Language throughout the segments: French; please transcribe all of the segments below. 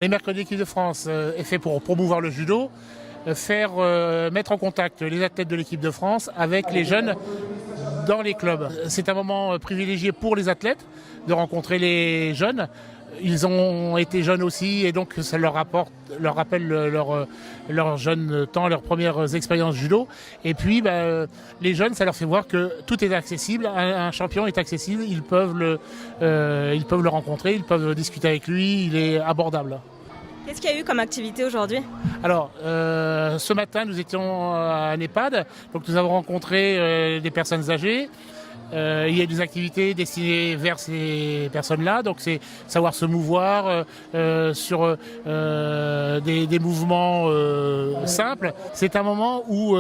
Les mercredis équipe de France est fait pour promouvoir le judo, mettre en contact les athlètes de l'équipe de France avec les jeunes dans les clubs. C'est un moment privilégié pour les athlètes de rencontrer les jeunes. Ils ont été jeunes aussi et donc ça leur rappelle leur jeune temps, leurs premières expériences judo. Et puis les jeunes, ça leur fait voir que tout est accessible, un champion est accessible, ils peuvent le rencontrer, ils peuvent discuter avec lui, il est abordable. Qu'est-ce qu'il y a eu comme activité aujourd'hui ? Alors, ce matin, nous étions à un EHPAD, donc nous avons rencontré des personnes âgées. Il y a des activités destinées vers ces personnes-là, donc c'est savoir se mouvoir sur des mouvements simples. C'est un moment où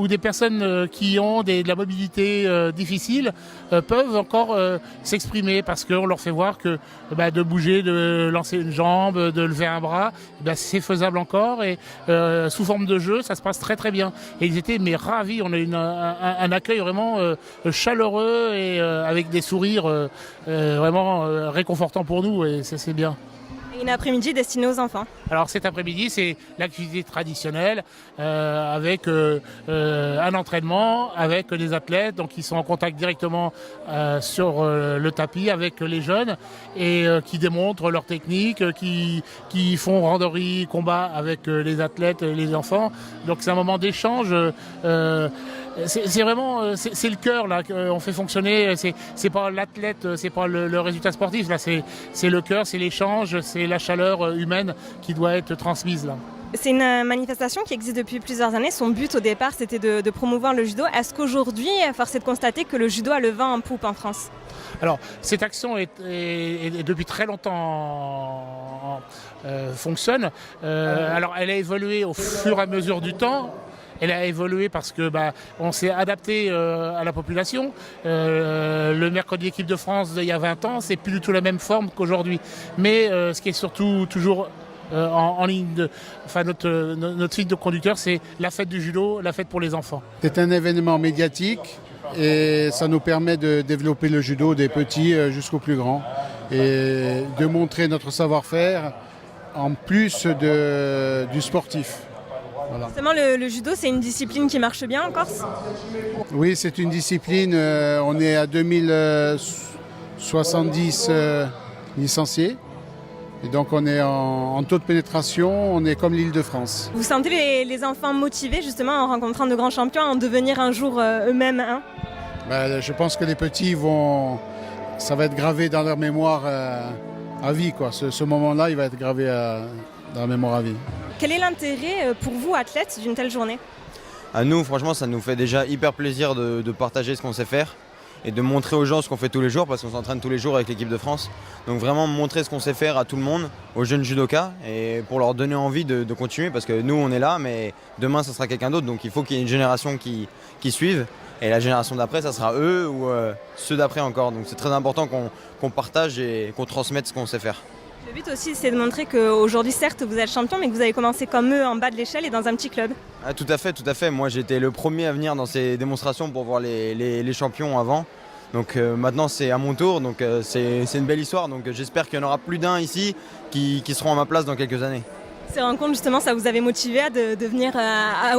des personnes qui ont de la mobilité difficile peuvent encore s'exprimer parce qu'on leur fait voir que de bouger, de lancer une jambe, de lever un bras, c'est faisable encore et sous forme de jeu, ça se passe très très bien. Et ils étaient ravis, on a eu un accueil vraiment chaleureux et avec des sourires vraiment réconfortants pour nous et ça c'est bien. Et une après-midi destinée aux enfants. Alors cet après-midi c'est l'activité traditionnelle avec un entraînement avec les athlètes donc ils sont en contact directement sur le tapis avec les jeunes et qui démontrent leur technique, qui font randonnée combat avec les athlètes et les enfants. Donc c'est un moment d'échange. C'est vraiment c'est le cœur là qu'on fait fonctionner, c'est pas l'athlète, c'est pas le résultat sportif là, c'est le cœur, c'est l'échange, c'est la chaleur humaine qui doit être transmise là. C'est une manifestation qui existe depuis plusieurs années. Son but au départ c'était de promouvoir le judo. Est-ce qu'aujourd'hui, force est de constater que le judo a le vent en poupe en France ? Alors cette action est depuis très longtemps fonctionne. Alors elle a évolué au fur et à mesure du temps. Elle a évolué parce que on s'est adapté à la population. Le mercredi équipe de France d'il y a 20 ans, c'est plus du tout la même forme qu'aujourd'hui. Mais ce qui est surtout toujours en ligne notre fil de conducteur, c'est la fête du judo, la fête pour les enfants. C'est un événement médiatique et ça nous permet de développer le judo des petits jusqu'aux plus grands et de montrer notre savoir-faire en plus du sportif. Voilà. Justement, le judo, c'est une discipline qui marche bien en Corse ? Oui, c'est une discipline. On est à 2070 licenciés. Et donc, on est en taux de pénétration. On est comme l'Île-de-France. Vous sentez les enfants motivés, justement, en rencontrant de grands champions, à en devenir un jour eux-mêmes un ? Je pense que les petits ça va être gravé dans leur mémoire à vie, quoi. Ce moment-là, il va être gravé dans la mémoire à vie. Quel est l'intérêt pour vous, athlètes, d'une telle journée ? À nous, franchement, ça nous fait déjà hyper plaisir de partager ce qu'on sait faire et de montrer aux gens ce qu'on fait tous les jours parce qu'on s'entraîne tous les jours avec l'équipe de France. Donc vraiment montrer ce qu'on sait faire à tout le monde, aux jeunes judokas et pour leur donner envie de continuer parce que nous, on est là, mais demain, ça sera quelqu'un d'autre. Donc il faut qu'il y ait une génération qui suive et la génération d'après, ça sera eux ou ceux d'après encore. Donc c'est très important qu'on partage et qu'on transmette ce qu'on sait faire. Le but aussi, c'est de montrer qu'aujourd'hui, certes, vous êtes champion, mais que vous avez commencé comme eux en bas de l'échelle et dans un petit club. Ah, tout à fait. Moi, j'étais le premier à venir dans ces démonstrations pour voir les champions avant. Donc maintenant, c'est à mon tour. Donc c'est une belle histoire. Donc j'espère qu'il y en aura plus d'un ici qui seront à ma place dans quelques années. Ces rencontres, justement, ça vous avait motivé à venir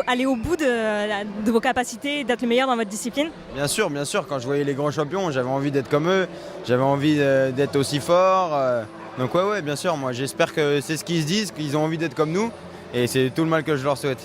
aller au bout de vos capacités, d'être le meilleur dans votre discipline ? Bien sûr. Quand je voyais les grands champions, j'avais envie d'être comme eux. J'avais envie d'être aussi fort. Donc ouais, bien sûr, moi j'espère que c'est ce qu'ils se disent, qu'ils ont envie d'être comme nous et c'est tout le mal que je leur souhaite.